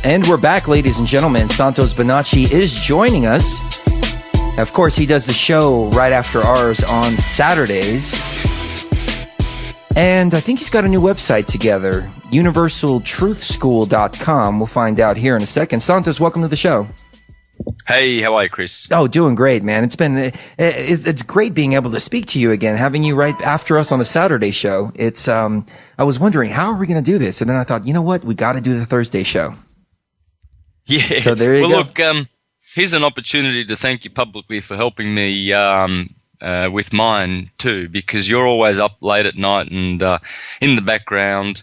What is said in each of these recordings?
And we're back, ladies and gentlemen. Santo Bonnaci is joining us. Of course, he does the show right after ours on Saturdays. And I think he's got a new website together, universaltruthschool.com. We'll find out here in a second. Santos, welcome to the show. Hey, how are you, Chris? Oh, doing great, man. It's great being able to speak to you again, having you right after us on the Saturday show. I was wondering, how are we going to do this? And then I thought, you know what? We got to do the Thursday show. Yeah. So there you go. Well, look, here's an opportunity to thank you publicly for helping me with mine too, because you're always up late at night and in the background,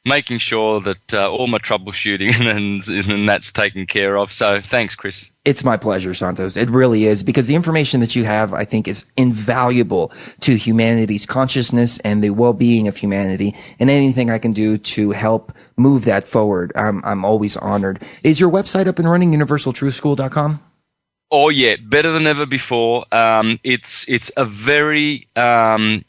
making sure that all my troubleshooting and that's taken care of. So thanks, Chris. It's my pleasure, Santos. It really is, because the information that you have, I think, is invaluable to humanity's consciousness and the well-being of humanity. And anything I can do to help move that forward, I'm always honored. Is your website up and running, universaltruthschool.com? Oh yeah, better than ever before. It's a very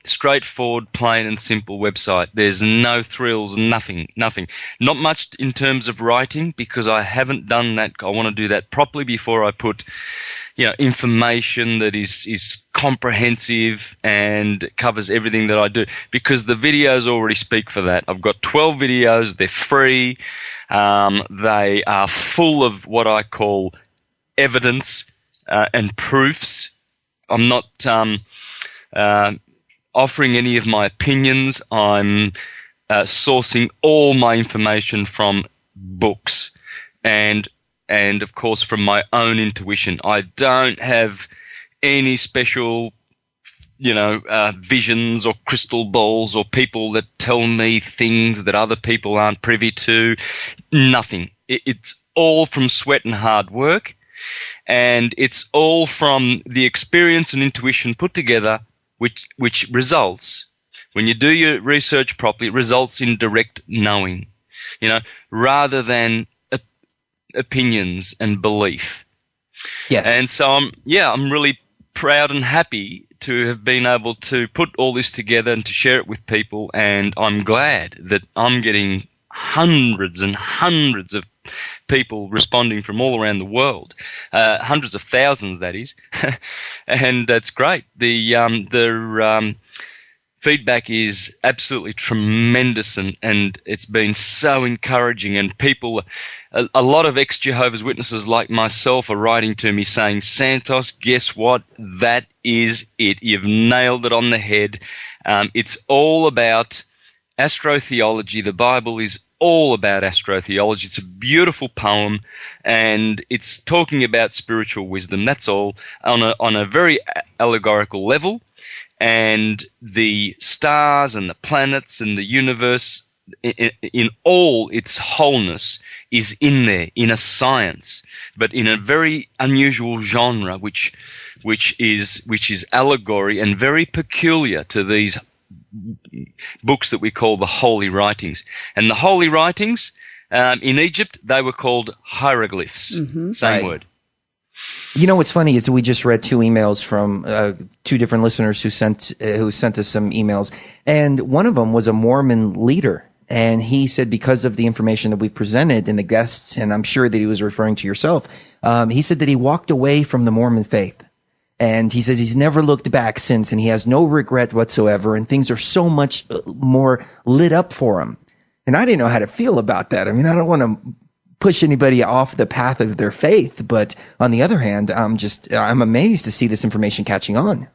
straightforward, plain and simple website. There's no thrills, nothing. Not much in terms of writing, because I haven't done that. I want to do that properly before I put, information that is comprehensive and covers everything that I do, because the videos already speak for that. I've got 12 videos. They're free. They are full of what I call evidence and proofs. I'm not offering any of my opinions. I'm sourcing all my information from books and of course from my own intuition. I don't have any special visions or crystal balls or people that tell me things that other people aren't privy to. Nothing. It's all from sweat and hard work. And it's all from the experience and intuition put together, which results, when you do your research properly, it results in direct knowing, rather than opinions and belief. Yes. And so I'm really proud and happy to have been able to put all this together and to share it with people. And I'm glad that I'm getting hundreds and hundreds of people responding from all around the world, hundreds of thousands, that is, and that's great. The feedback is absolutely tremendous, and it's been so encouraging. And people, a lot of ex-Jehovah's Witnesses like myself are writing to me saying, Santos, guess what? That is it. You've nailed it on the head. It's all about astro-theology. The Bible is all about astro-theology. It's a beautiful poem, and it's talking about spiritual wisdom. That's all, on a very allegorical level. And the stars and the planets and the universe, in all its wholeness, is in there, in a science, but in a very unusual genre, which is allegory and very peculiar to these books that we call the Holy Writings. And the Holy Writings, in Egypt, they were called hieroglyphs. Mm-hmm. Same word. You know what's funny is we just read 2 emails from 2 different listeners who sent us some emails, and one of them was a Mormon leader, and he said, because of the information that we've presented and the guests, and I'm sure that he was referring to yourself, he said that he walked away from the Mormon faith. And he says he's never looked back since, and he has no regret whatsoever, and things are so much more lit up for him. And I didn't know how to feel about that. I mean, I don't want to push anybody off the path of their faith, but on the other hand, I'm amazed to see this information catching on.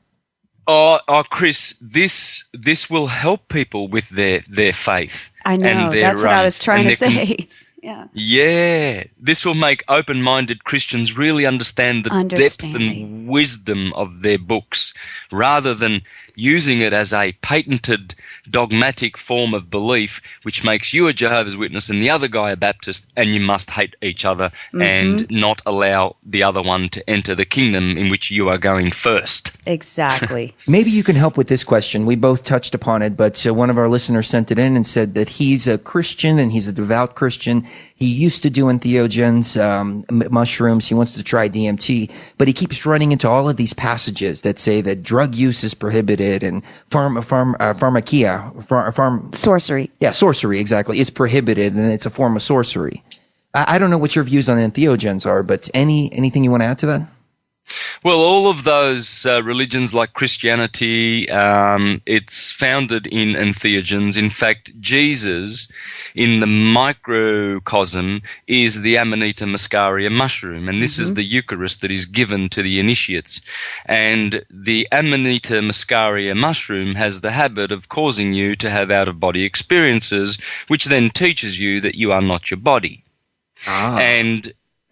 Oh, Chris, this will help people with their faith. I know, that's what I was trying to say. Yeah. This will make open-minded Christians really understand the depth and wisdom of their books, rather than using it as a patented dogmatic form of belief, which makes you a Jehovah's Witness and the other guy a Baptist, and you must hate each other and not allow the other one to enter the kingdom in which you are going first. Exactly. Maybe you can help with this question. We both touched upon it, but one of our listeners sent it in and said that he's a Christian and he's a devout Christian. He used to do entheogens, mushrooms. He wants to try DMT, but he keeps running into all of these passages that say that drug use is prohibited and pharmakia, sorcery. Yeah, sorcery, exactly. It's prohibited, and it's a form of sorcery. I don't know what your views on entheogens are, but anything you want to add to that? Well, all of those religions like Christianity, it's founded in entheogens. In fact, Jesus, in the microcosm, is the Amanita muscaria mushroom, and this is the Eucharist that is given to the initiates. And the Amanita muscaria mushroom has the habit of causing you to have out-of-body experiences, which then teaches you that you are not your body.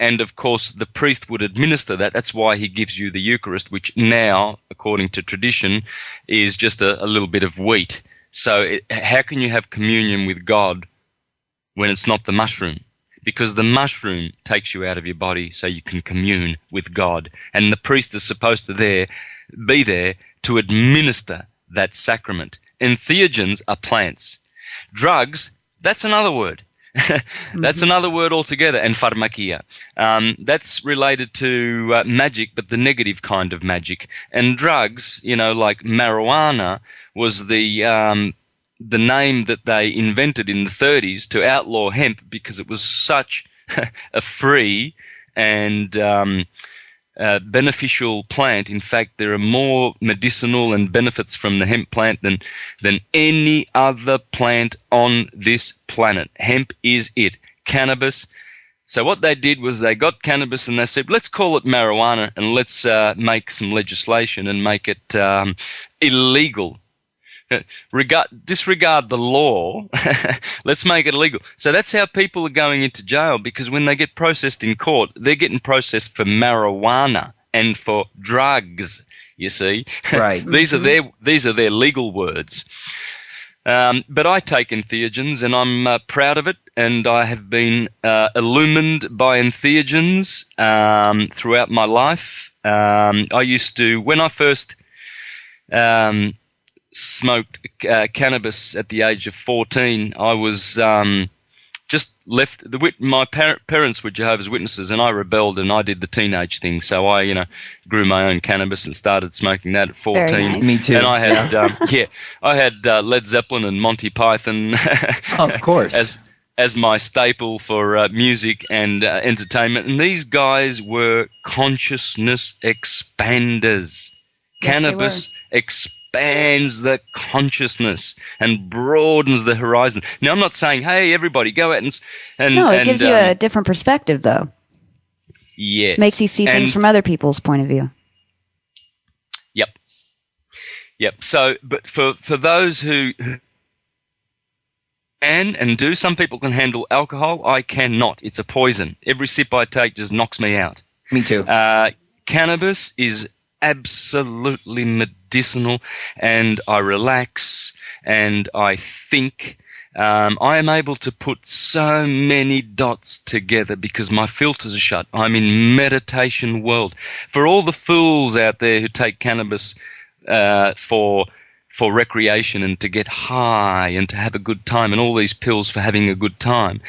And of course, the priest would administer that. That's why he gives you the Eucharist, which now, according to tradition, is just a little bit of wheat. So how can you have communion with God when it's not the mushroom? Because the mushroom takes you out of your body so you can commune with God. And the priest is supposed to be there to administer that sacrament. Entheogens are plants. Drugs, that's another word. That's another word altogether, and pharmakia. That's related to magic, but the negative kind of magic. And drugs, like marijuana was the name that they invented in the 30s to outlaw hemp because it was such a free and beneficial plant. In fact, there are more medicinal and benefits from the hemp plant than any other plant on this planet. Hemp is it. Cannabis. So what they did was they got cannabis and they said, let's call it marijuana and let's make some legislation and make it illegal. Disregard the law. Let's make it illegal. So that's how people are going into jail, because when they get processed in court, they're getting processed for marijuana and for drugs. You see, right? These are their legal words. But I take entheogens, and I'm proud of it. And I have been illumined by entheogens throughout my life. I used to, when I first smoked cannabis at the age of 14. I was just left. My parents were Jehovah's Witnesses, and I rebelled and I did the teenage thing. So I, grew my own cannabis and started smoking that at 14. Very nice. Me too. And I had, I had Led Zeppelin and Monty Python, of course, as my staple for music and entertainment. And these guys were consciousness expanders. Yes, Cannabis expands the consciousness and broadens the horizon. Now, I'm not saying, hey, everybody, go out and no, it gives you a different perspective, though. Yes. Makes you see things from other people's point of view. Yep. So, but for those who can and do, some people can handle alcohol. I cannot. It's a poison. Every sip I take just knocks me out. Me too. Cannabis is absolutely medicinal, and I relax and I think. I am able to put so many dots together because my filters are shut. I'm in meditation world. For all the fools out there who take cannabis for recreation and to get high and to have a good time, and all these pills for having a good time,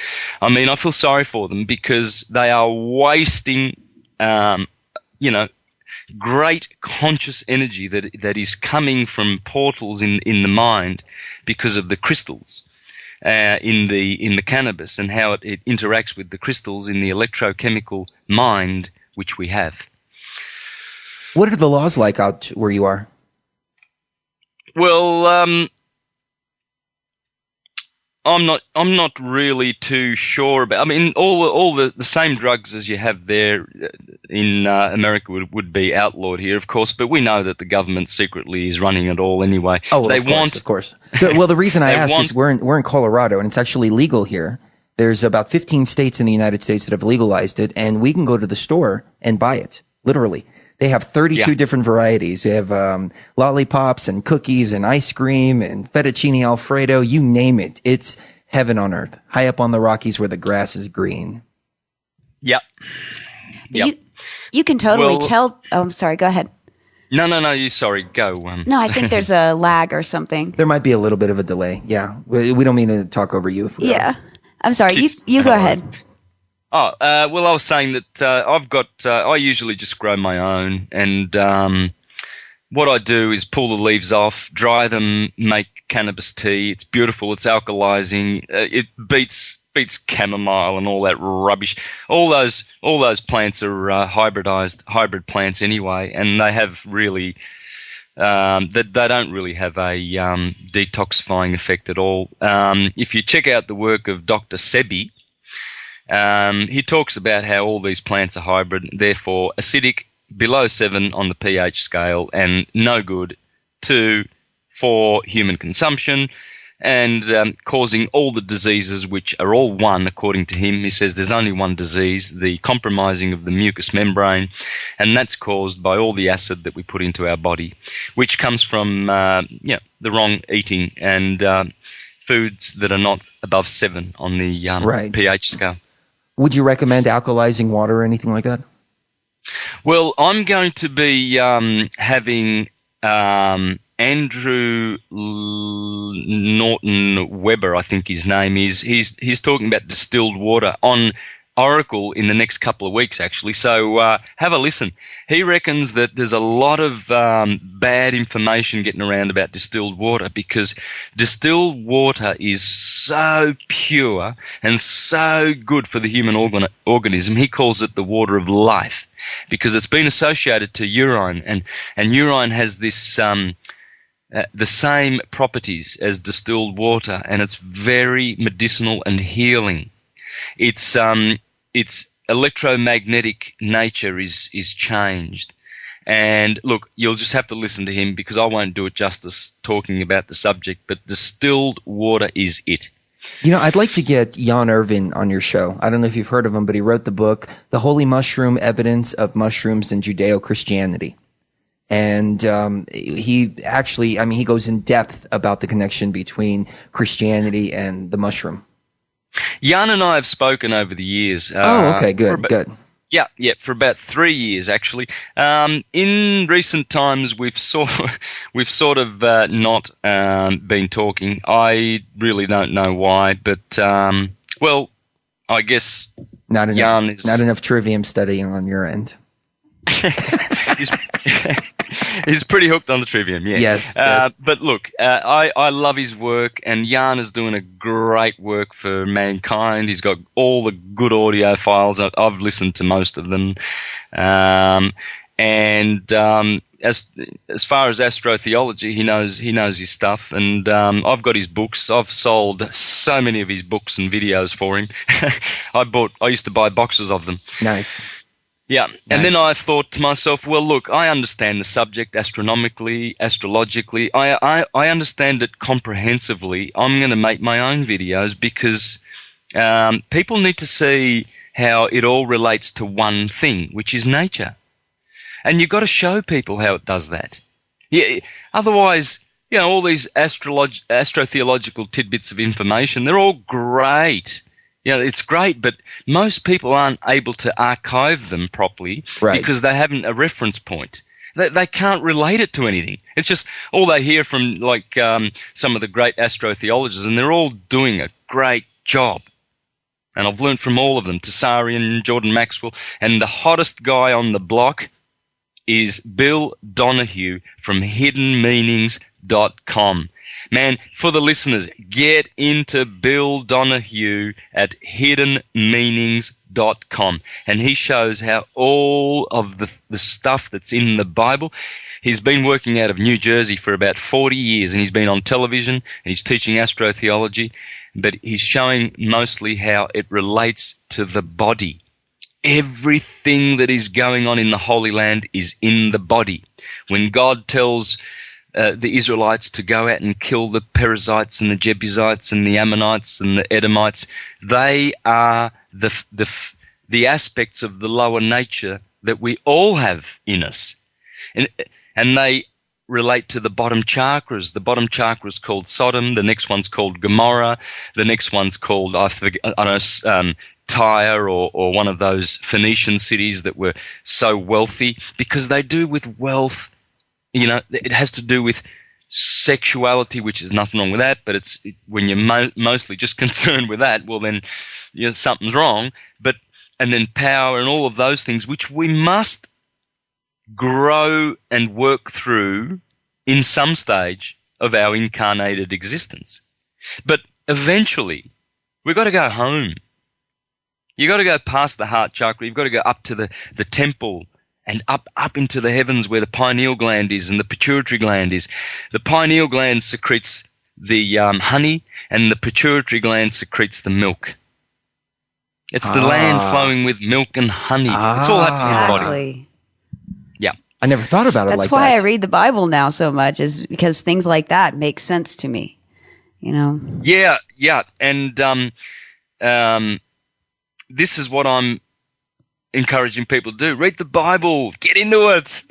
I mean, I feel sorry for them because they are wasting, great conscious energy that is coming from portals in the mind because of the crystals in the cannabis and how it interacts with the crystals in the electrochemical mind which we have. What are the laws like out where you are? Well, I'm not really too sure about. I mean, all the same drugs as you have there in America would be outlawed here, of course. But we know that the government secretly is running it all anyway. Oh, well, of course. Well, the reason I ask is we're in Colorado, and it's actually legal here. There's about 15 states in the United States that have legalized it, and we can go to the store and buy it, literally. They have 32 different varieties. They have lollipops and cookies and ice cream and fettuccine Alfredo. You name it. It's heaven on earth, high up on the Rockies where the grass is green. Yep. You can totally tell. Oh, I'm sorry. Go ahead. No. You sorry. Go. No, I think there's a lag or something. There might be a little bit of a delay. Yeah. We don't mean to talk over you. I'm sorry. You go ahead. Oh, well, I was saying that I usually just grow my own, and what I do is pull the leaves off, dry them, make cannabis tea. It's beautiful. It's alkalizing. It beats beats chamomile and all that rubbish. All those plants are hybrid plants anyway, and they have really they don't really have a detoxifying effect at all. If you check out the work of Dr. Sebi, he talks about how all these plants are hybrid, therefore acidic, below 7 on the pH scale, and no good for human consumption, and causing all the diseases, which are all one, according to him. He says there's only one disease, the compromising of the mucous membrane, and that's caused by all the acid that we put into our body, which comes from the wrong eating and foods that are not above 7 on the pH scale. Would you recommend alkalizing water or anything like that? Well, I'm going to be having Andrew Norton Webber, I think his name is. He's talking about distilled water on Oracle in the next couple of weeks, actually. So have a listen. He reckons that there's a lot of bad information getting around about distilled water, because distilled water is so pure and so good for the human organism. He calls it the water of life, because it's been associated to urine, and urine has this the same properties as distilled water, and it's very medicinal and healing. Its electromagnetic nature is changed. And look, you'll just have to listen to him, because I won't do it justice talking about the subject, but distilled water is it. You know, I'd like to get Jan Irvin on your show. I don't know if you've heard of him, but he wrote the book, The Holy Mushroom, Evidence of Mushrooms in Judeo-Christianity. And he actually, he goes in depth about the connection between Christianity and the mushroom. Jan and I have spoken over the years. Okay, good. Yeah, for about 3 years actually. In recent times, we've sort of not been talking. I really don't know why, but I guess not enough trivium studying on your end. He's pretty hooked on the trivium, yeah. Yes. But look, I love his work, and Jan is doing a great work for mankind. He's got all the good audio files. I've listened to most of them. As far as astrotheology, he knows his stuff, and I've got his books. I've sold so many of his books and videos for him. I used to buy boxes of them. Nice. Yeah, and then I thought to myself, well, look, I understand the subject astronomically, astrologically. I understand it comprehensively. I'm going to make my own videos, because people need to see how it all relates to one thing, which is nature. And you've got to show people how it does that. Yeah, otherwise, all these astrotheological tidbits of information, they're all great. It's great, but most people aren't able to archive them properly, because they haven't a reference point. They can't relate it to anything. It's just all they hear from some of the great astrotheologists, and they're all doing a great job. And I've learned from all of them, Tessarian, Jordan Maxwell, and the hottest guy on the block is Bill Donahue from hiddenmeanings.com. Man, for the listeners, get into Bill Donahue at hiddenmeanings.com, and he shows how all of the stuff that's in the Bible. He's been working out of New Jersey for about 40 years, and he's been on television, and he's teaching astrotheology, but he's showing mostly how it relates to the body. Everything that is going on in the Holy Land is in the body. When God tells the Israelites to go out and kill the Perizzites and the Jebusites and the Ammonites and the Edomites, they are the aspects of the lower nature that we all have in us. And they relate to the bottom chakras. The bottom chakra is called Sodom. The next one's called Gomorrah. The next one's called, Tyre or one of those Phoenician cities that were so wealthy, because they do with wealth. It has to do with sexuality, which is nothing wrong with that, but when you're mostly just concerned with that, well then something's wrong. And then power and all of those things, which we must grow and work through in some stage of our incarnated existence. But eventually, We've got to go home. You've got to go past the heart chakra. You've got to go up to the temple and up into the heavens where the pineal gland is and the pituitary gland is. The pineal gland secretes the honey, and the pituitary gland secretes the milk. It's the land flowing with milk and honey. It's all happening in the body. Yeah. I never thought about it like that. That's why I read the Bible now so much, is because things like that make sense to me, you know? Yeah. And this is what I'm encouraging people to do. Read the Bible. Get into it.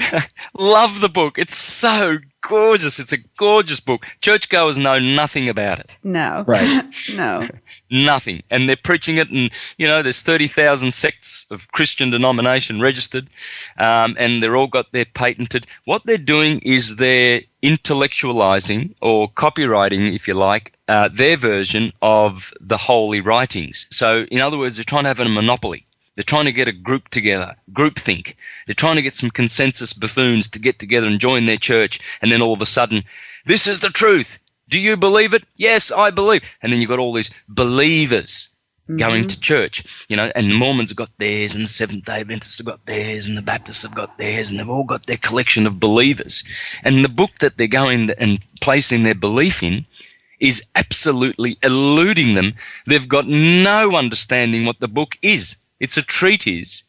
Love the book. It's so gorgeous. It's a gorgeous book. Churchgoers know nothing about it. No. Right. No. Nothing. And they're preaching it, and, you know, there's 30,000 sects of Christian denomination registered, and they're all got their patented. What they're doing is they're intellectualizing, or copywriting, if you like, their version of the holy writings. So, in other words, they're trying to have a monopoly. They're trying to get a group together, groupthink. They're trying to get some consensus buffoons to get together and join their church, and then all of a sudden, this is the truth. Do you believe it? Yes, I believe. And then you've got all these believers going to church, you know, and the Mormons have got theirs, and the Seventh-day Adventists have got theirs, and the Baptists have got theirs, and they've all got their collection of believers. And the book that they're going and placing their belief in is absolutely eluding them. They've got no understanding what the book is. It's a treatise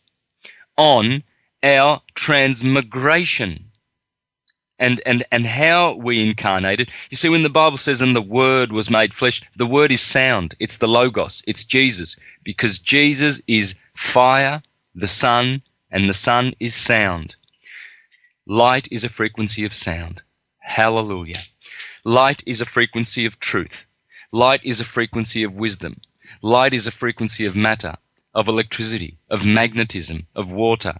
on our transmigration and how we incarnated. You see, when the Bible says, and the Word was made flesh, the Word is sound. It's the Logos. It's Jesus. Because Jesus is fire, the sun, and the sun is sound. Light is a frequency of sound. Hallelujah. Light is a frequency of truth. Light is a frequency of wisdom. Light is a frequency of matter, of electricity, of magnetism, of water,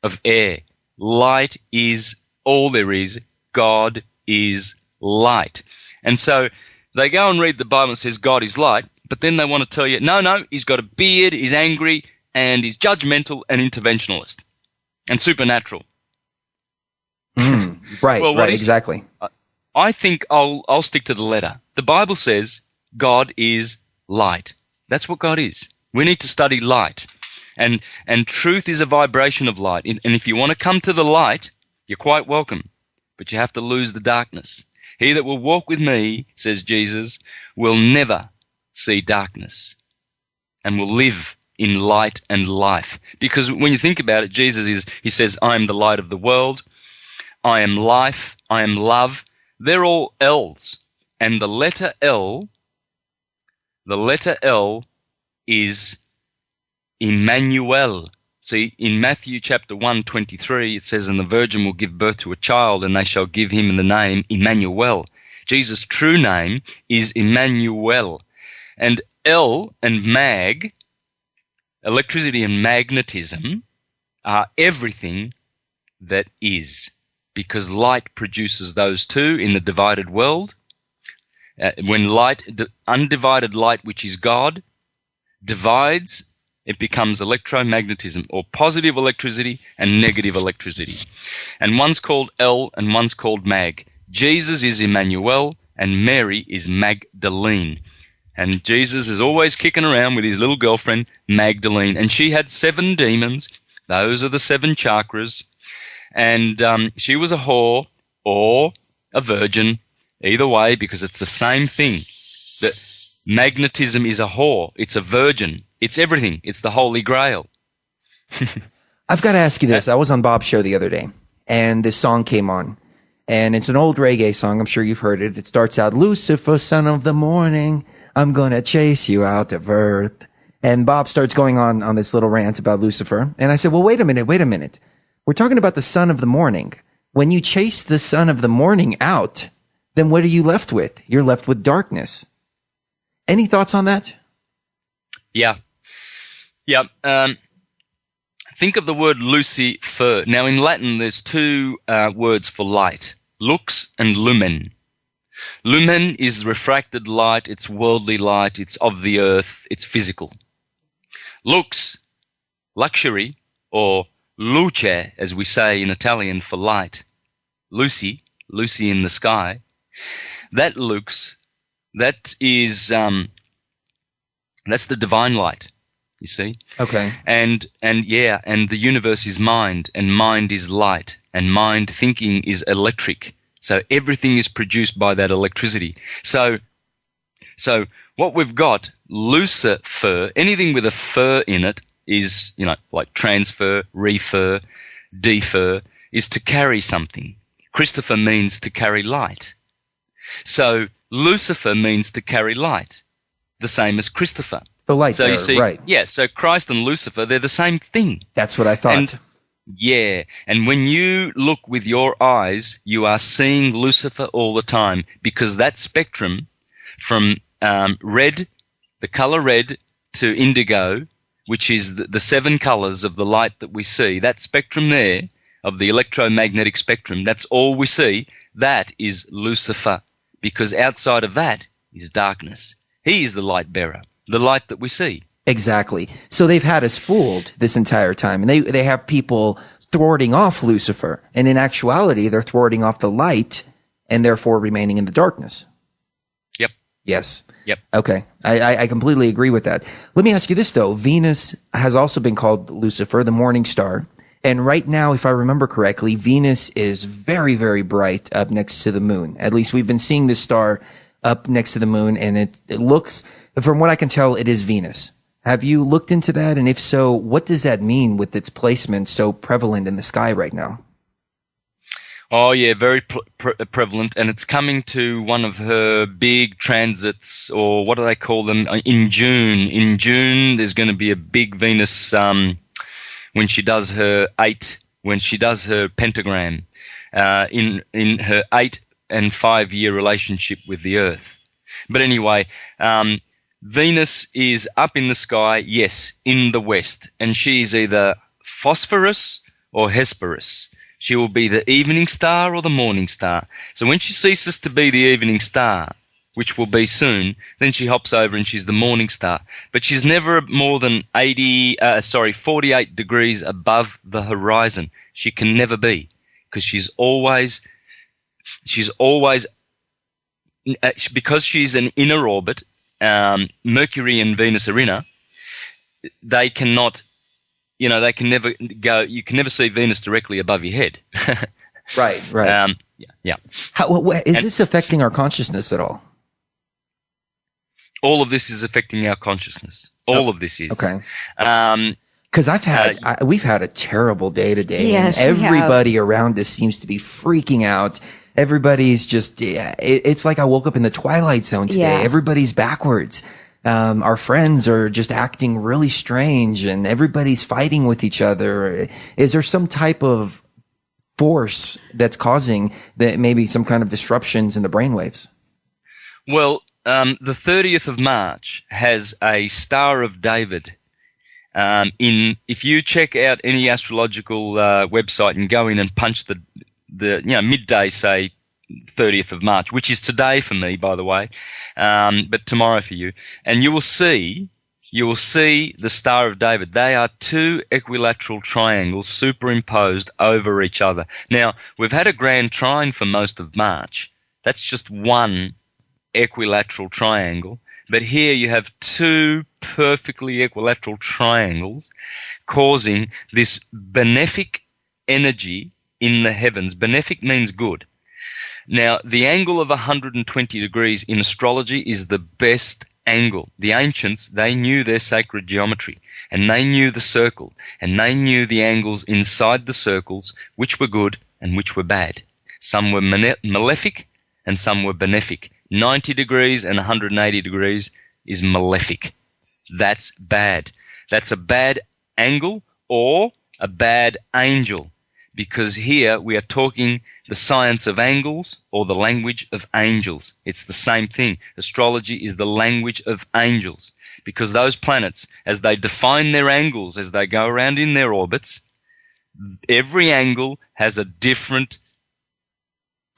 of air. Light is all there is. God is light. And so they go and read the Bible and says God is light, but then they want to tell you, no, he's got a beard, he's angry, and he's judgmental and interventionalist and supernatural. Right, well, right, exactly. I think I'll stick to the letter. The Bible says God is light. That's what God is. We need to study light. And truth is a vibration of light. And if you want to come to the light, you're quite welcome. But you have to lose the darkness. He that will walk with me, says Jesus, will never see darkness and will live in light and life. Because when you think about it, he says, I am the light of the world. I am life. I am love. They're all L's. And the letter L is Emmanuel. See, in Matthew chapter 1:23, it says, and the virgin will give birth to a child, and they shall give him the name Emmanuel. Jesus' true name is Emmanuel. And L and mag, electricity and magnetism, are everything that is. Because light produces those two in the divided world. When undivided light, which is God, divides, it becomes electromagnetism, or positive electricity and negative electricity. And one's called L and one's called mag. Jesus is Emmanuel and Mary is Magdalene. And Jesus is always kicking around with his little girlfriend, Magdalene. And she had 7 demons. Those are the 7 chakras. And she was a whore or a virgin, either way, because it's the same thing. The magnetism is a whore. It's a virgin. It's everything. It's the Holy Grail. I've got to ask you this. I was on Bob's show the other day, and this song came on. And it's an old reggae song. I'm sure you've heard it. It starts out, Lucifer, son of the morning, I'm going to chase you out of earth. And Bob starts going on this little rant about Lucifer. And I said, well, wait a minute. We're talking about the son of the morning. When you chase the son of the morning out, then what are you left with? You're left with darkness. Any thoughts on that? Yeah. Think of the word Lucifer. Now, in Latin, there's 2 words for light, lux and lumen. Lumen is refracted light, it's worldly light, it's of the earth, it's physical. Lux, luxury, or luce, as we say in Italian for light. Lucy in the sky. That lux, that is That's the divine light, you see. Okay. And the universe is mind, and mind is light, and mind thinking is electric. So everything is produced by that electricity. So what we've got, Lucifer, anything with a fur in it is, like transfer, refer, defer, is to carry something. Christopher means to carry light. So Lucifer means to carry light, the same as Christopher. The light so bearer, you see, right. Yeah, so Christ and Lucifer, they're the same thing. That's what I thought. And when you look with your eyes, you are seeing Lucifer all the time, because that spectrum from red, the color red, to indigo, which is the 7 colors of the light that we see, that spectrum there of the electromagnetic spectrum, that's all we see. That is Lucifer, because outside of that is darkness. He is the light bearer, the light that we see. Exactly. So they've had us fooled this entire time, and they have people thwarting off Lucifer, and in actuality, they're thwarting off the light and therefore remaining in the darkness. Yep. Yes. Yep. Okay. I completely agree with that. Let me ask you this, though. Venus has also been called Lucifer, the morning star. And right now, if I remember correctly, Venus is very, very bright up next to the moon. At least we've been seeing this star up next to the moon, and it looks, from what I can tell, it is Venus. Have you looked into that? And if so, what does that mean with its placement so prevalent in the sky right now? Oh, yeah, very prevalent. And it's coming to one of her big transits, or what do they call them, in June. In June, there's going to be a big Venus, when she does her pentagram, in her 8 and 5 year relationship with the Earth. But anyway, Venus is up in the sky, yes, in the west, and she's either Phosphorus or Hesperus. She will be the evening star or the morning star. So when she ceases to be the evening star, which will be soon, then she hops over and she's the morning star. But she's never more than 48 degrees above the horizon. She can never be, because she's always, because she's an inner orbit, Mercury and Venus are inner, they cannot, they can never go, you can never see Venus directly above your head. Right. Yeah. Is this affecting our consciousness at all? All of this is affecting our consciousness. All of this is. Okay. Because we've had a terrible day today. Yes, and everybody around us seems to be freaking out. Everybody's just, it's like I woke up in the twilight zone today. Yeah. Everybody's backwards. Our friends are just acting really strange, and everybody's fighting with each other. Is there some type of force that's causing that, maybe some kind of disruptions in the brainwaves? Well, the 30th of March has a Star of David. If you check out any astrological website and go in and punch the midday, say 30th of March, which is today for me, by the way, but tomorrow for you, and you will see the Star of David. They are 2 equilateral triangles superimposed over each other. Now, we've had a grand trine for most of March. That's just one equilateral triangle, but here you have 2 perfectly equilateral triangles causing this benefic energy in the heavens. Benefic means good. Now, the angle of 120 degrees in astrology is the best angle. The ancients, they knew their sacred geometry, and they knew the circle, and they knew the angles inside the circles, which were good and which were bad. Some were malefic and some were benefic. 90 degrees and 180 degrees is malefic. That's bad. That's a bad angle or a bad angel, because here we are talking the science of angles or the language of angels. It's the same thing. Astrology is the language of angels, because those planets, as they define their angles, as they go around in their orbits, every angle has a different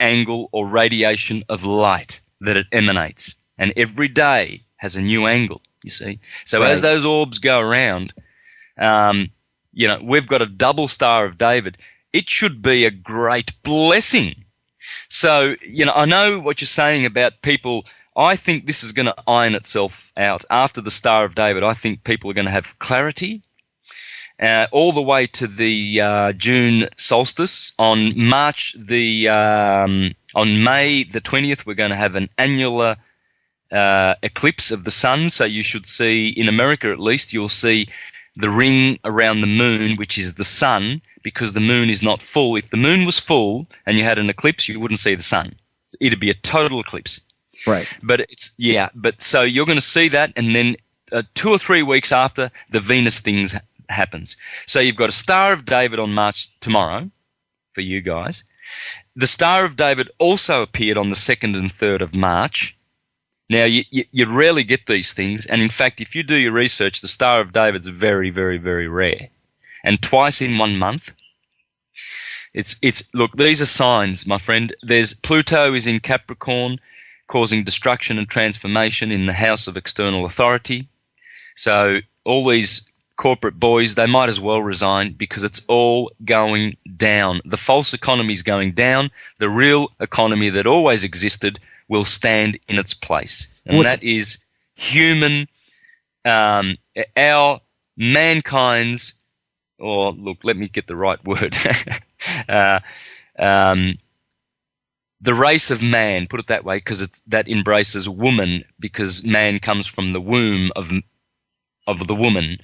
angle or radiation of light that it emanates, and every day has a new angle, you see. So Right. As those orbs go around, we've got a double Star of David. It should be a great blessing. So, I know what you're saying about people, I think this is going to iron itself out. After the Star of David, I think people are going to have clarity all the way to the June solstice. On May the 20th, we're going to have an annular eclipse of the sun. So you should see, in America at least, you'll see the ring around the moon, which is the sun, because the moon is not full. If the moon was full and you had an eclipse, you wouldn't see the sun. It'd be a total eclipse. Right. But so you're going to see that, and then 2 or 3 weeks after, the Venus things happens. So you've got a Star of David on March tomorrow for you guys. The Star of David also appeared on the 2nd and 3rd of March. Now, you rarely get these things, and in fact, if you do your research, the Star of David's very, very, very rare. And twice in 1 month. Look, these are signs, my friend. There's Pluto is in Capricorn, causing destruction and transformation in the house of external authority. So all these corporate boys, they might as well resign, because it's all going down. The false economy is going down. The real economy that always existed will stand in its place. And that is human, our mankind's, or look, let me get the right word. The race of man, put it that way, because that embraces woman, because man comes from the womb of the woman.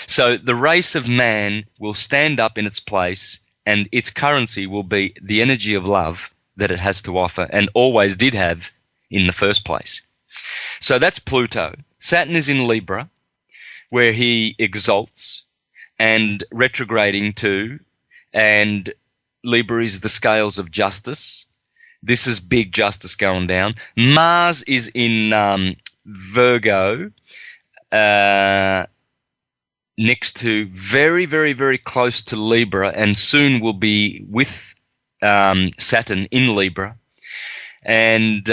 So the race of man will stand up in its place, and its currency will be the energy of love that it has to offer, and always did have in the first place. So that's Pluto. Saturn is in Libra, where he exalts, and retrograding too, and Libra is the scales of justice. This is big justice going down. Mars is in Virgo, next to very, very, very close to Libra, and soon will be with Saturn in Libra. And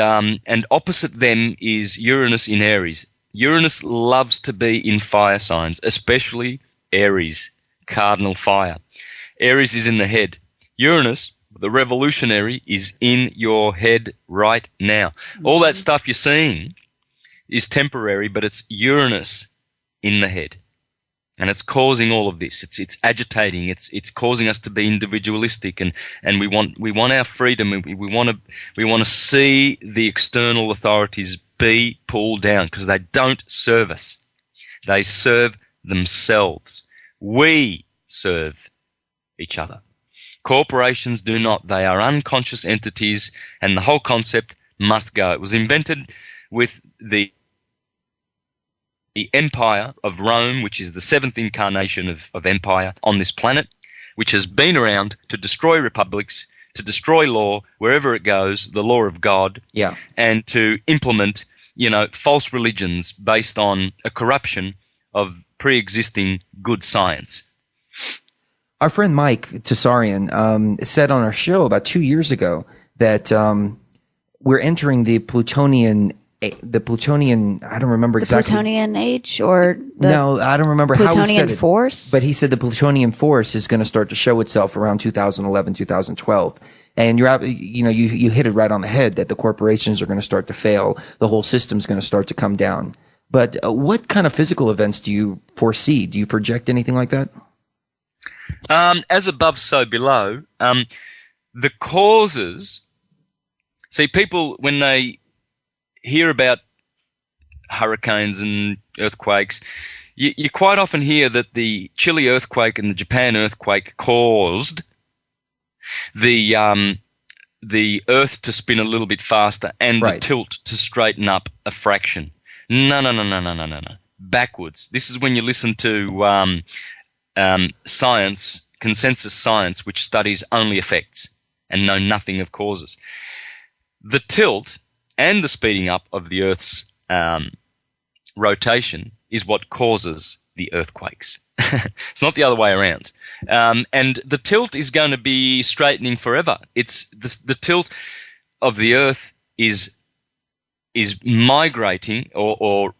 opposite them is Uranus in Aries. Uranus loves to be in fire signs, especially Aries, cardinal fire. Aries is in the head. Uranus, the revolutionary, is in your head right now. All that stuff you're seeing is temporary, but it's Uranus in the head. And it's causing all of this. It's agitating. It's causing us to be individualistic, and we want our freedom, and we want to see the external authorities be pulled down, because they don't serve us. They serve themselves. We serve each other. Corporations do not. They are unconscious entities, and the whole concept must go. It was invented with the empire of Rome, which is the 7th incarnation of empire on this planet, which has been around to destroy republics, to destroy law wherever it goes, the law of God, and to implement, false religions based on a corruption of pre-existing good science. Our friend Mike Tessarian said on our show about 2 years ago that we're entering the Plutonian, I don't remember exactly. The Plutonian age, or no, I don't remember how he said it. Plutonian force? But he said the Plutonian force is going to start to show itself around 2011, 2012. And you hit it right on the head, that the corporations are going to start to fail. The whole system's going to start to come down. But what kind of physical events do you foresee? Do you project anything like that? As above, so below. The causes. See, people, when they hear about hurricanes and earthquakes, you quite often hear that the Chile earthquake and the Japan earthquake caused the Earth to spin a little bit faster and the tilt to straighten up a fraction. No. Backwards. This is when you listen to science, consensus science, which studies only effects and know nothing of causes. The tilt and the speeding up of the Earth's rotation is what causes the earthquakes. It's not the other way around. And the tilt is going to be straightening forever. It's the tilt of the Earth is migrating, let's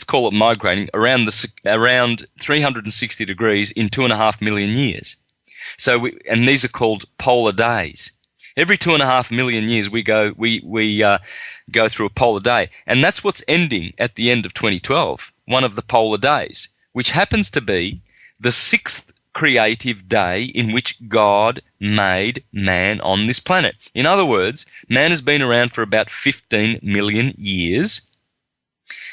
call it migrating around 360 degrees in 2.5 million years. And these are called polar days. Every 2.5 million years we go through a polar day. And that's what's ending at the end of 2012, one of the polar days, which happens to be the 6th creative day in which God made man on this planet. In other words, man has been around for about 15 million years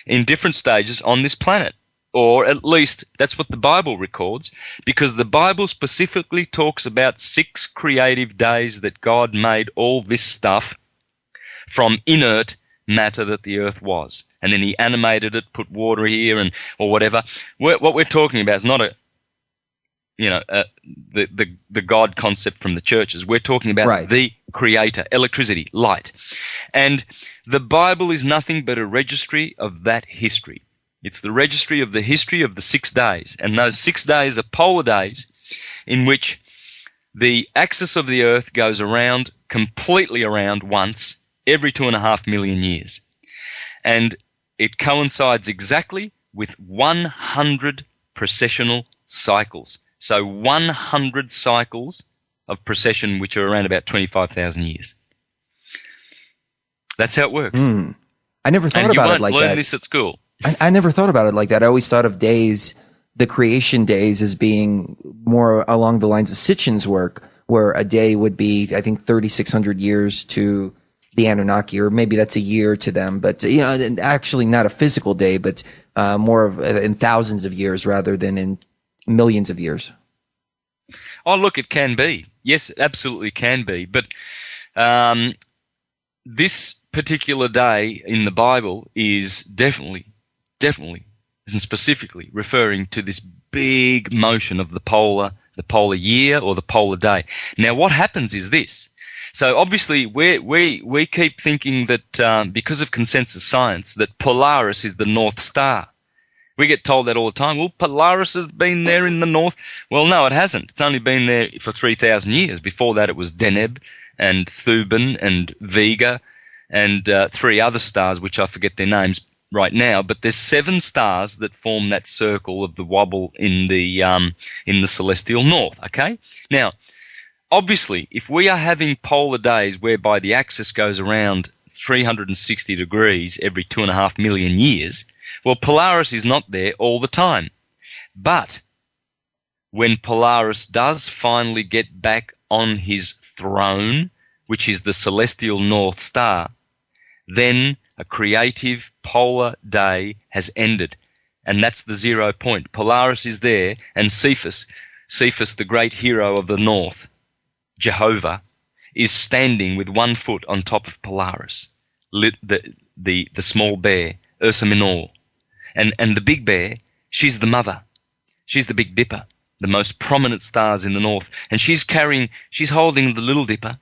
in different stages on this planet. Or at least that's what the Bible records, because the Bible specifically talks about 6 creative days that God made all this stuff from inert matter that the earth was. And then he animated it, put water here or whatever. What we're talking about is not the God concept from the churches. We're talking about the creator, electricity, light. And the Bible is nothing but a registry of that history. It's the registry of the history of the 6 days. And those 6 days are polar days in which the axis of the earth goes around, completely around once every 2.5 million years. And it coincides exactly with 100 precessional cycles. So 100 cycles of precession, which are around about 25,000 years. That's how it works. I never thought about it like that. And you won't learn this at school. I never thought about it like that. I always thought of days, the creation days, as being more along the lines of Sitchin's work, where a day would be, I think, 3,600 years to the Anunnaki, or maybe that's a year to them. But, actually not a physical day, but more of in thousands of years rather than in millions of years. Oh, look, it can be. Yes, it absolutely can be. But this particular day in the Bible is definitely, and specifically referring to this big motion of the polar year or the polar day. Now, what happens is this. So obviously, we keep thinking that because of consensus science, that Polaris is the North Star. We get told that all the time. Well, Polaris has been there in the north. Well, no, it hasn't. It's only been there for 3,000 years. Before that, it was Deneb and Thuban and Vega and 3 other stars, which I forget their names right now, but there's 7 stars that form that circle of the wobble in the celestial north. Okay, now obviously, if we are having polar days whereby the axis goes around 360 degrees every 2.5 million years, well, Polaris is not there all the time. But when Polaris does finally get back on his throne, which is the celestial North Star, then a creative polar day has ended. And that's the 0 point. Polaris is there, and Cephas, the great hero of the North, Jehovah, is standing with 1 foot on top of Polaris, the small bear, Ursa Minor. And the big bear, she's the mother. She's the Big Dipper, the most prominent stars in the north. And she's holding the Little Dipper,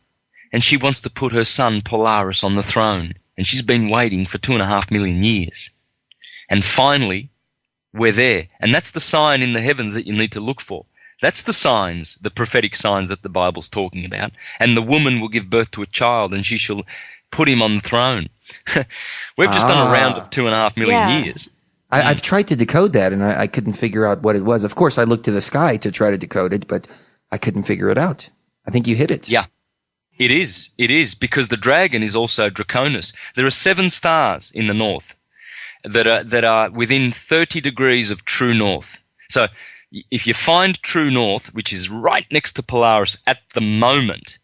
and she wants to put her son Polaris on the throne. And she's been waiting for 2.5 million years. And finally, we're there. And that's the sign in the heavens that you need to look for. That's the signs, the prophetic signs that the Bible's talking about. And the woman will give birth to a child, and she shall put him on the throne. We've just done a round of 2.5 million years. I've tried to decode that, and I couldn't figure out what it was. Of course, I looked to the sky to try to decode it, but I couldn't figure it out. I think you hit it. Yeah, it is. It is, because the dragon is also Draconis. There are 7 stars in the north that are within 30 degrees of true north. So if you find true north, which is right next to Polaris at the moment,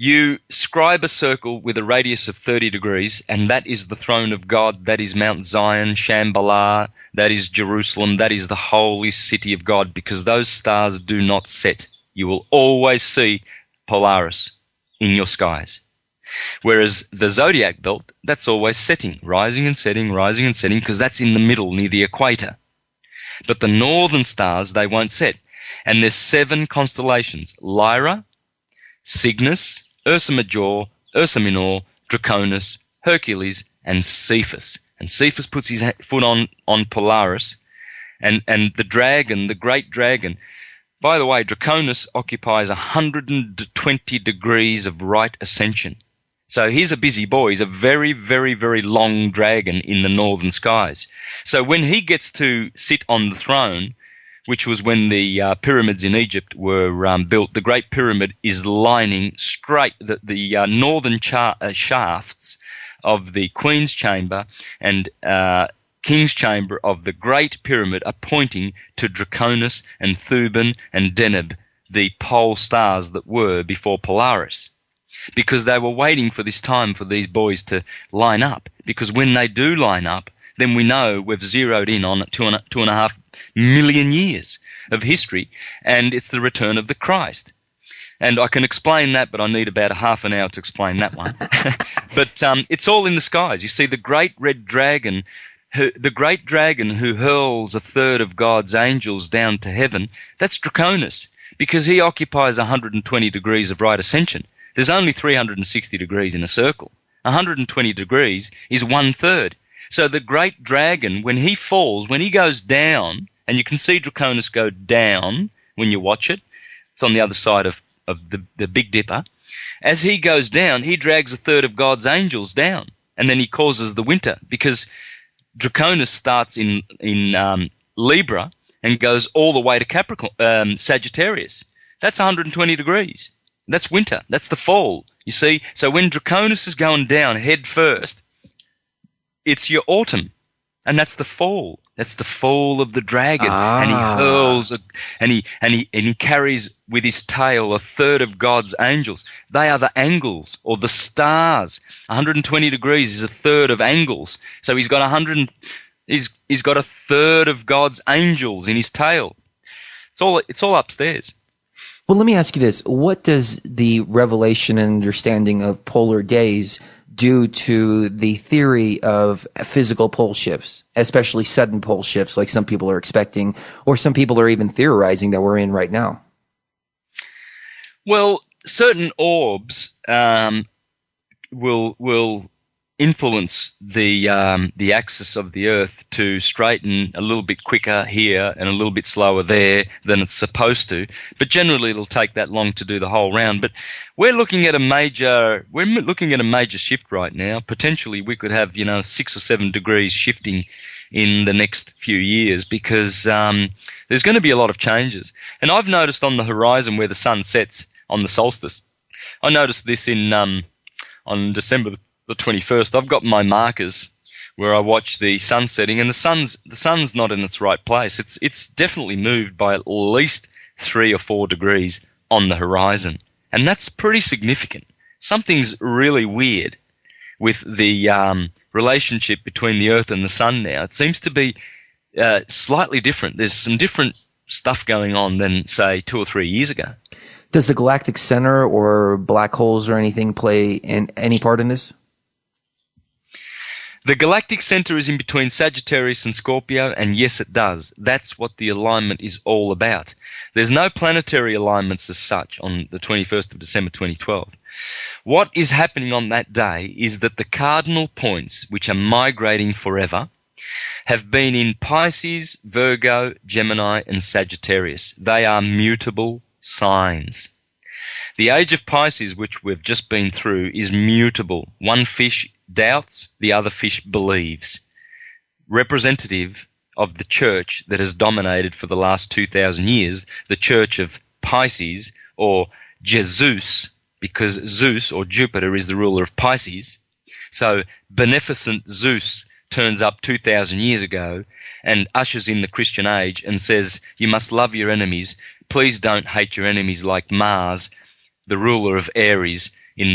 you scribe a circle with a radius of 30 degrees, and that is the throne of God. That is Mount Zion, Shambhala, that is Jerusalem, that is the holy city of God, because those stars do not set. You will always see Polaris in your skies. Whereas the zodiac belt, that's always setting, rising and setting, because that's in the middle near the equator. But the northern stars, they won't set. And there's 7 constellations: Lyra, Cygnus, Ursa Major, Ursa Minor, Draconis, Hercules, and Cephas. And Cephas puts his foot on Polaris, and the dragon, the great dragon. By the way, Draconis occupies 120 degrees of right ascension. So he's a busy boy. He's a very, very, very long dragon in the northern skies. So when he gets to sit on the throne, which was when the pyramids in Egypt were built. The Great Pyramid is lining straight the northern shafts of the Queen's Chamber and King's Chamber of the Great Pyramid are pointing to Draconis and Thuban and Deneb, the pole stars that were before Polaris, because they were waiting for this time for these boys to line up, because when they do line up, then we know we've zeroed in on 2.5 million years of history, and it's the return of the Christ. And I can explain that, but I need about a half an hour to explain that one. But it's all in the skies. You see, the great red dragon, the great dragon who hurls a third of God's angels down to heaven, that's Draconis, because he occupies 120 degrees of right ascension. There's only 360 degrees in a circle. 120 degrees is 1/3. So the great dragon, when he falls, when he goes down, and you can see Draconis go down when you watch it, it's on the other side of the Big Dipper. As he goes down, he drags a third of God's angels down, and then he causes the winter, because Draconis starts in Libra and goes all the way to Capricorn, Sagittarius. That's 120 degrees. That's winter. That's the fall, you see. So when Draconis is going down head first, it's your autumn, and that's the fall. That's the fall of the dragon, and he hurls, and he carries with his tail a third of God's angels. They are the angles, or the stars. 120 degrees is a third of angles. So he's got he's got a third of God's angels in his tail. It's all upstairs. Well, let me ask you this. What does the revelation and understanding of polar days do to the theory of physical pole shifts, especially sudden pole shifts like some people are expecting, or some people are even theorizing that we're in right now? Well, certain orbs will influence the axis of the Earth to straighten a little bit quicker here and a little bit slower there than it's supposed to. But generally, it'll take that long to do the whole round. But we're looking at a major shift right now. Potentially, we could have 6 or 7 degrees shifting in the next few years, because there's going to be a lot of changes. And I've noticed on the horizon where the sun sets on the solstice. I noticed this on December the 21st, I've got my markers where I watch the sun setting, and the sun's not in its right place. It's definitely moved by at least 3 or 4 degrees on the horizon, and that's pretty significant. Something's really weird with the relationship between the Earth and the sun now. It seems to be slightly different. There's some different stuff going on than, say, 2 or 3 years ago. Does the galactic center or black holes or anything play any part in this? The galactic center is in between Sagittarius and Scorpio, and yes, it does. That's what the alignment is all about. There's no planetary alignments as such on the 21st of December 2012. What is happening on that day is that the cardinal points, which are migrating forever, have been in Pisces, Virgo, Gemini, and Sagittarius. They are mutable signs. The age of Pisces, which we've just been through, is mutable. One fish doubts, the other fish believes. Representative of the church that has dominated for the last 2,000 years, the church of Pisces, or Jesus, because Zeus, or Jupiter, is the ruler of Pisces. So beneficent Zeus turns up 2,000 years ago and ushers in the Christian age and says, you must love your enemies. Please don't hate your enemies like Mars, the ruler of Aries in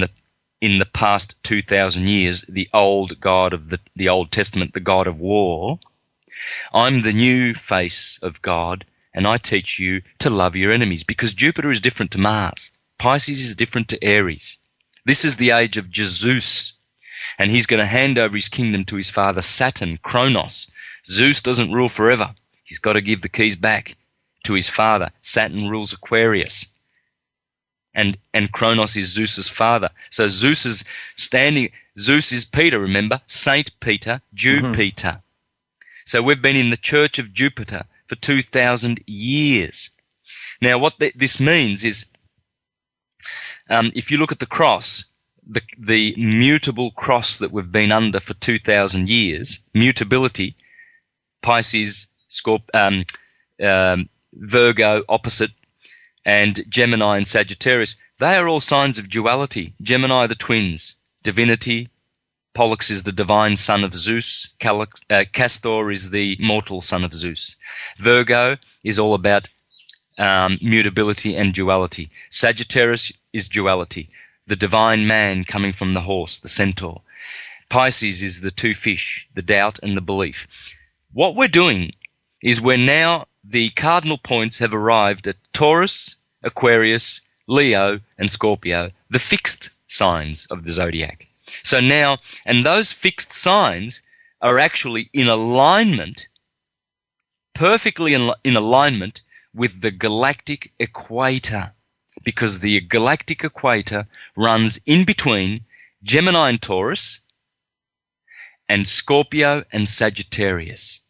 the past 2,000 years, the old God of the Old Testament, the God of war. I'm the new face of God, and I teach you to love your enemies, because Jupiter is different to Mars. Pisces is different to Aries. This is the age of Jesus, and he's going to hand over his kingdom to his father Saturn, Kronos. Zeus doesn't rule forever. He's got to give the keys back to his father. Saturn rules Aquarius. And Kronos is Zeus's father. So Zeus is Peter, remember? Saint Peter, Jupiter. So we've been in the church of Jupiter for 2,000 years. Now what this means is, if you look at the cross, the mutable cross that we've been under for 2,000 years, mutability, Pisces, Virgo opposite, and Gemini and Sagittarius. They are all signs of duality. Gemini, the twins, divinity. Pollux is the divine son of Zeus. Castor is the mortal son of Zeus. Virgo is all about mutability and duality. Sagittarius is duality, the divine man coming from the horse, the centaur. Pisces is the two fish, the doubt and the belief. What we're doing is the cardinal points have arrived at Taurus, Aquarius, Leo, and Scorpio, the fixed signs of the zodiac. So now, and those fixed signs are actually in alignment, perfectly in alignment with the galactic equator, because the galactic equator runs in between Gemini and Taurus and Scorpio and Sagittarius.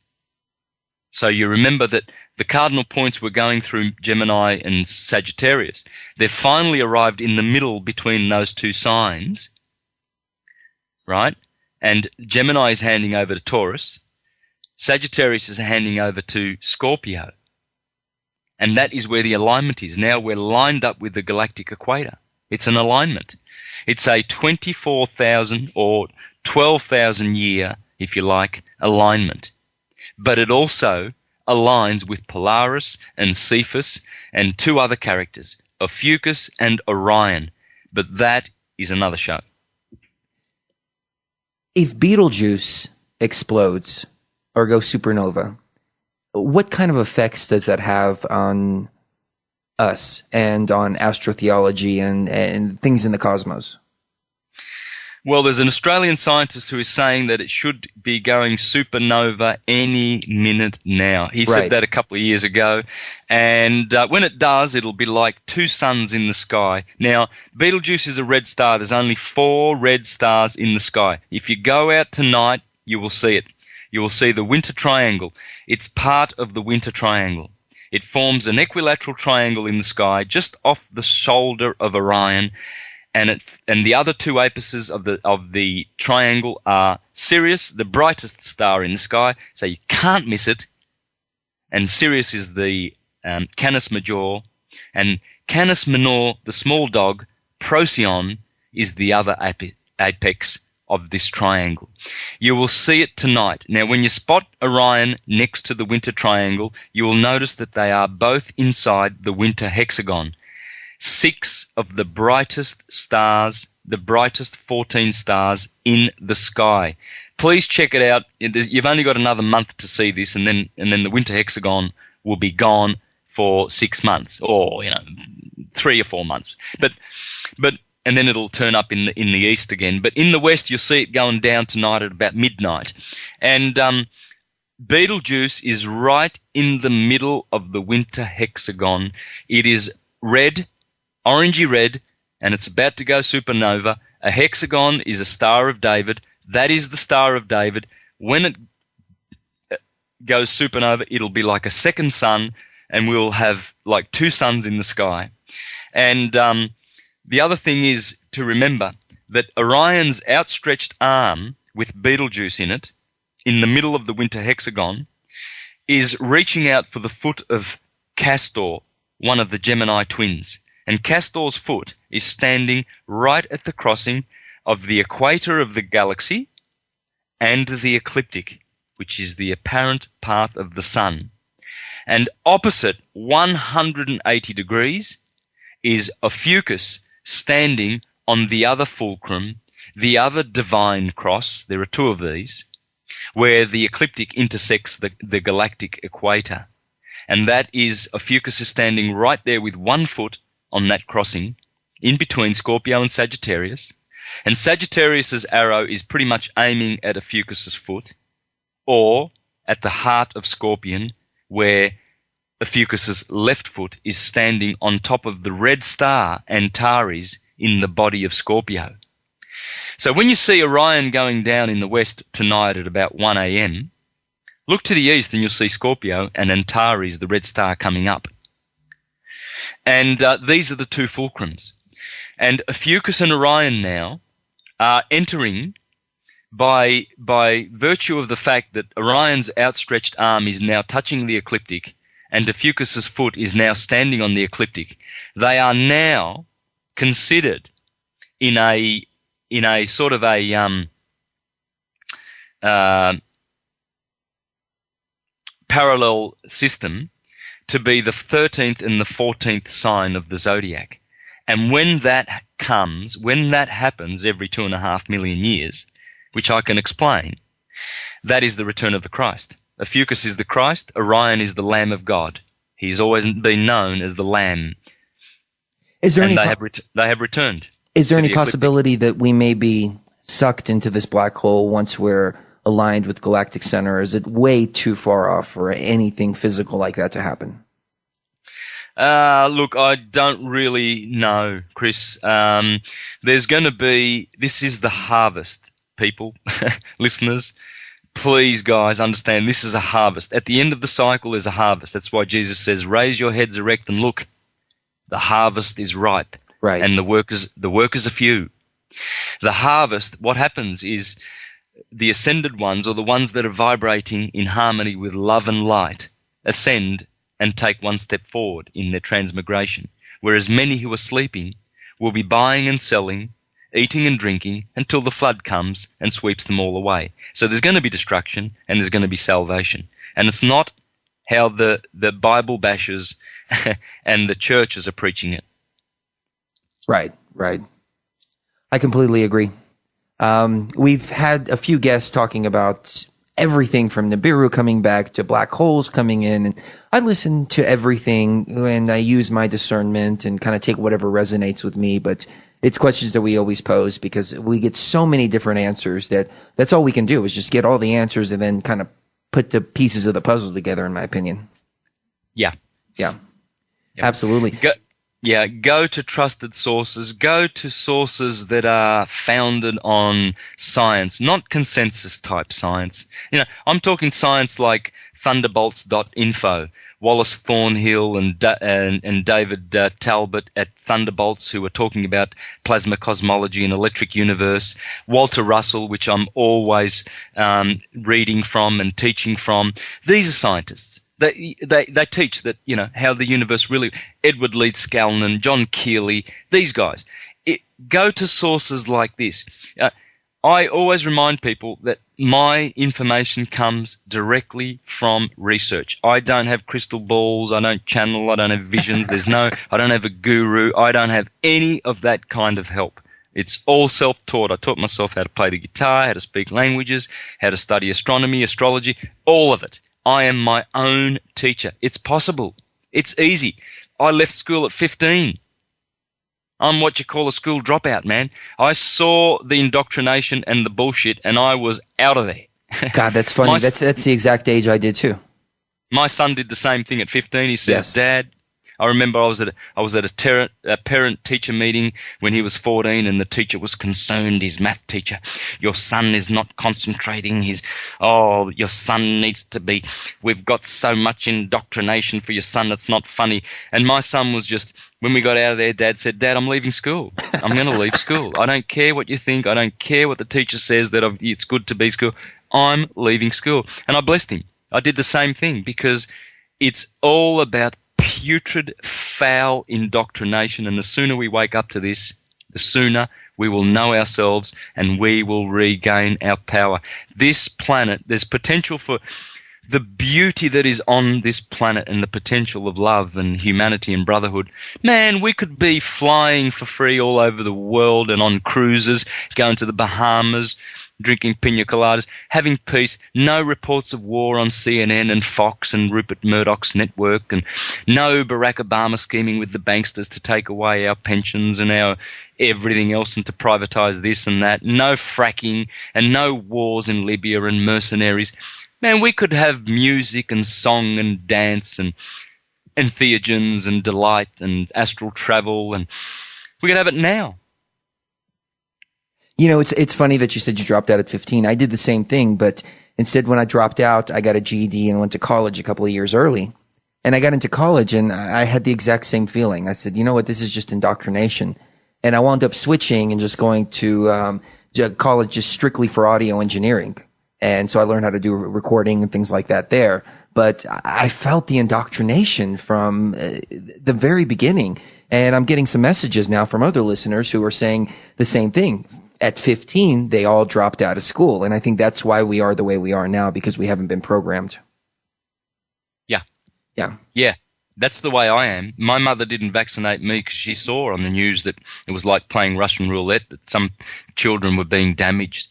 So you remember that the cardinal points were going through Gemini and Sagittarius. They've finally arrived in the middle between those two signs, right? And Gemini is handing over to Taurus. Sagittarius is handing over to Scorpio. And that is where the alignment is. Now we're lined up with the galactic equator. It's an alignment. It's a 24,000 or 12,000 year, if you like, alignment. But it also aligns with Polaris and Cephas and two other characters, Ophiuchus and Orion. But that is another show. If Betelgeuse explodes or goes supernova, what kind of effects does that have on us and on astrotheology and things in the cosmos? Well, there's an Australian scientist who is saying that it should be going supernova any minute now. He said that a couple of years ago. And when it does, it'll be like two suns in the sky. Now, Betelgeuse is a red star. There's only 4 red stars in the sky. If you go out tonight, you will see it. You will see the winter triangle. It's part of the winter triangle. It forms an equilateral triangle in the sky just off the shoulder of Orion. And the other two apices of the triangle are Sirius, the brightest star in the sky, so you can't miss it. And Sirius is the Canis Major, and Canis Minor, the small dog, Procyon, is the other apex of this triangle. You will see it tonight. Now, when you spot Orion next to the winter triangle, you will notice that they are both inside the winter hexagon. 6 of the brightest stars, the brightest 14 stars in the sky. Please check it out. You've only got another month to see this, and then the winter hexagon will be gone for 6 months, or 3 or 4 months. But and then it'll turn up in the east again. But in the west, you'll see it going down tonight at about midnight. And Betelgeuse is right in the middle of the winter hexagon. It is red, orangey red, and it's about to go supernova. A hexagon is a Star of David. That is the Star of David. When it goes supernova, it'll be like a second sun, and we'll have like 2 suns in the sky. And the other thing is to remember that Orion's outstretched arm with Betelgeuse in it, in the middle of the winter hexagon, is reaching out for the foot of Castor, one of the Gemini twins. And Castor's foot is standing right at the crossing of the equator of the galaxy and the ecliptic, which is the apparent path of the sun. And opposite 180 degrees is Ophiuchus standing on the other fulcrum, the other divine cross. There are 2 of these, where the ecliptic intersects the galactic equator. And that is, Ophiuchus is standing right there with 1 foot on that crossing, in between Scorpio and Sagittarius. And Sagittarius's arrow is pretty much aiming at Ophiuchus's foot, or at the heart of Scorpion, where Ophiuchus's left foot is standing on top of the red star Antares in the body of Scorpio. So when you see Orion going down in the west tonight at about 1 a.m., look to the east and you'll see Scorpio and Antares, the red star, coming up. And these are the 2 fulcrums. And Ophiuchus and Orion now are entering by virtue of the fact that Orion's outstretched arm is now touching the ecliptic and Ophiuchus's foot is now standing on the ecliptic, they are now considered in a sort of a parallel system to be the 13th and the 14th sign of the zodiac. And when that happens every 2.5 million years, which I can explain, that is the return of the Christ. Ophiuchus is the Christ. Orion is the Lamb of God. He's always been known as the Lamb. Is there and any they have returned. Is there any ecliptic. possibility that we may be sucked into this black hole once we're aligned with galactic center? Is it way too far off for anything physical like that to happen? Look, I don't really know, Chris. There's going to be, this is the harvest, people, listeners. Please, guys, understand this is a harvest. At the end of the cycle, there's a harvest. That's why Jesus says, raise your heads erect and look. The harvest is ripe. Right. And the workers are few. The harvest, what happens is the ascended ones, or the ones that are vibrating in harmony with love and light, ascend and take one step forward in their transmigration, whereas many who are sleeping will be buying and selling, eating and drinking until the flood comes and sweeps them all away. So there's going to be destruction and there's going to be salvation. And it's not how the Bible bashers and the churches are preaching it. Right. I completely agree. We've had a few guests talking about everything from Nibiru coming back to black holes coming in. And I listen to everything and I use my discernment and kind of take whatever resonates with me. But it's questions that we always pose because we get so many different answers that's all we can do is just get all the answers and then kind of put the pieces of the puzzle together, in my opinion. Yeah. Absolutely. Go to trusted sources. Go to sources that are founded on science, not consensus-type science. I'm talking science like thunderbolts.info, Wallace Thornhill and David Talbot at Thunderbolts, who are talking about plasma cosmology and electric universe. Walter Russell, which I'm always reading from and teaching from. These are scientists. They teach that, how the universe really, Edward Leeds Scalnan, John Keeley, these guys. Go to sources like this. I always remind people that my information comes directly from research. I don't have crystal balls. I don't channel. I don't have visions. I don't have a guru. I don't have any of that kind of help. It's all self-taught. I taught myself how to play the guitar, how to speak languages, how to study astronomy, astrology, all of it. I am my own teacher. It's possible. It's easy. I left school at 15. I'm what you call a school dropout, man. I saw the indoctrination and the bullshit, and I was out of there. God, that's funny. That's the exact age I did too. My son did the same thing at 15. He says, Yes. Dad, I remember I was at a parent-teacher meeting when he was 14, and the teacher was concerned, his math teacher. Your son is not concentrating. Your son needs to be. We've got so much indoctrination for your son. It's not funny. And my son was just, when we got out of there, Dad said, Dad, I'm leaving school. I'm going to leave school. I don't care what you think. I don't care what the teacher says that it's good to be school. I'm leaving school. And I blessed him. I did the same thing because it's all about putrid, foul indoctrination, and the sooner we wake up to this, the sooner we will know ourselves and we will regain our power. This planet, there's potential for the beauty that is on this planet and the potential of love and humanity and brotherhood. Man, we could be flying for free all over the world and on cruises, going to the Bahamas, drinking pina coladas, having peace, no reports of war on CNN and Fox and Rupert Murdoch's network, and no Barack Obama scheming with the banksters to take away our pensions and our everything else and to privatize this and that, no fracking and no wars in Libya and mercenaries. Man, we could have music and song and dance and entheogens and delight and astral travel, and we could have it now. It's funny that you said you dropped out at 15. I did the same thing, but instead when I dropped out, I got a GED and went to college a couple of years early. And I got into college and I had the exact same feeling. I said, you know what, this is just indoctrination. And I wound up switching and just going to college just strictly for audio engineering. And so I learned how to do recording and things like that there. but I felt the indoctrination from the very beginning. And I'm getting some messages now from other listeners who are saying the same thing. At 15, they all dropped out of school. And I think that's why we are the way we are now, because we haven't been programmed. Yeah. Yeah. Yeah. That's the way I am. My mother didn't vaccinate me because she saw on the news that it was like playing Russian roulette, that some children were being damaged,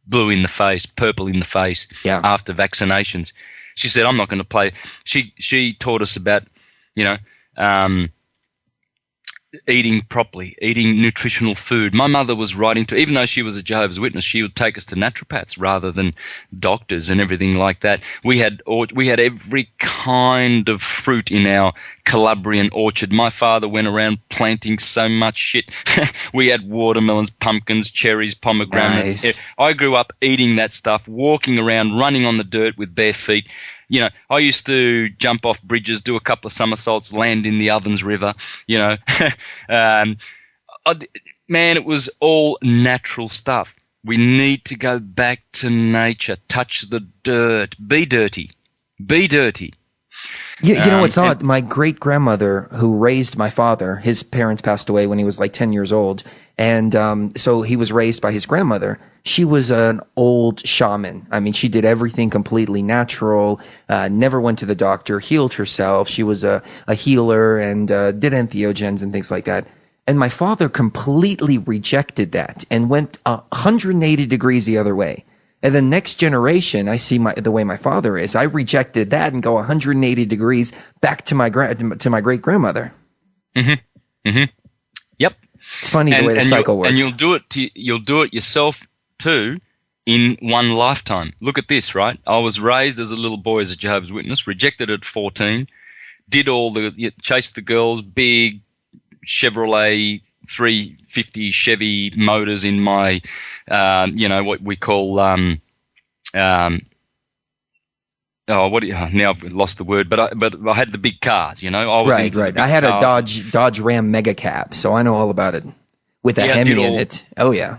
blue in the face, purple in the face after vaccinations. She said, I'm not going to play. She taught us about, eating properly, eating nutritional food. My mother was writing to, even though she was a Jehovah's Witness, she would take us to naturopaths rather than doctors and everything like that. We had every kind of fruit in our Calabrian orchard. My father went around planting so much shit. We had watermelons, pumpkins, cherries, pomegranates. Nice. I grew up eating that stuff, walking around, running on the dirt with bare feet. I used to jump off bridges, do a couple of somersaults, land in the Ovens River, Man, it was all natural stuff. We need to go back to nature, touch the dirt, be dirty. Be dirty. You know what's odd? My great-grandmother who raised my father, his parents passed away when he was like 10 years old. And so he was raised by his grandmother. She was an old shaman. I mean, she did everything completely natural, never went to the doctor, healed herself. She was a healer and did entheogens and things like that. And my father completely rejected that and went 180 degrees the other way. And the next generation, I see the way my father is. I rejected that and go 180 degrees back to my great-grandmother. Mm-hmm. Mm-hmm. Yep. It's funny the way the cycle works. And you'll do it yourself too in one lifetime. Look at this, right? I was raised as a little boy as a Jehovah's Witness, rejected at 14, chased the girls, big Chevrolet 350 Chevy motors in my, what we call, now I've lost the word, but I had the big cars, I was right. I had a Dodge Ram Mega Cab, so I know all about it with a Hemi in it. Oh yeah.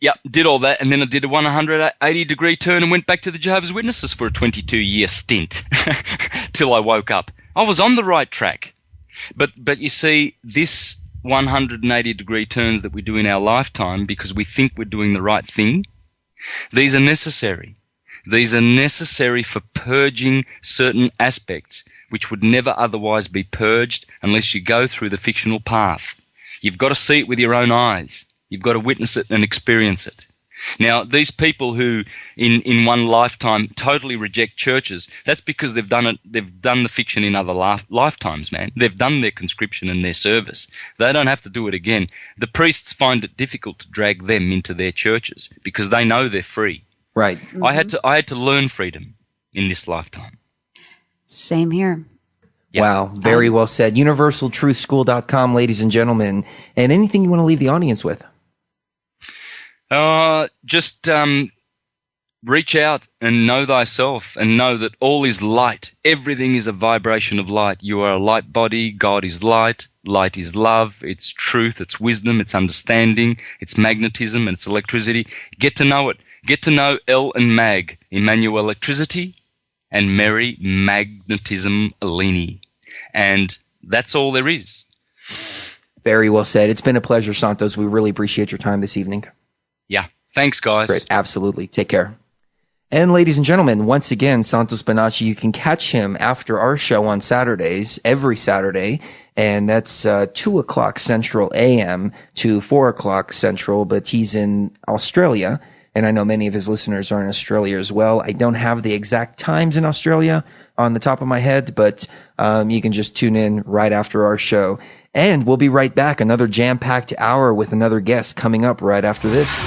Yep, did all that, and then I did a 180-degree turn and went back to the Jehovah's Witnesses for a 22-year stint till I woke up. I was on the right track. But you see, this 180-degree turns that we do in our lifetime because we think we're doing the right thing, these are necessary. These are necessary for purging certain aspects which would never otherwise be purged unless you go through the fictional path. You've got to see it with your own eyes. You've got to witness it and experience it. Now, these people who in one lifetime totally reject churches, that's because they've done the fiction in other lifetimes, man. They've done their conscription and their service. They don't have to do it again. The priests find it difficult to drag them into their churches because they know they're free. Right. Mm-hmm. I had to learn freedom in this lifetime. Same here. Yep. Wow. Very well said. UniversalTruthSchool.com, ladies and gentlemen. And anything you want to leave the audience with? Just reach out and know thyself and know that all is light. Everything is a vibration of light. You are a light body. God is light. Light is love. It's truth. It's wisdom. It's understanding. It's magnetism and it's electricity. Get to know it. Get to know El and Mag, Emmanuel Electricity, and Mary Magnetism Alini. And that's all there is. Very well said. It's been a pleasure, Santos. We really appreciate your time this evening. Yeah. Thanks, guys. Great. Absolutely. Take care. And ladies and gentlemen, once again, Santos Bonnaci, you can catch him after our show on Saturdays, every Saturday. And that's 2 o'clock Central AM to 4 o'clock Central, but he's in Australia. And I know many of his listeners are in Australia as well. I don't have the exact times in Australia on the top of my head, but you can just tune in right after our show. And we'll be right back. Another jam-packed hour with another guest coming up right after this.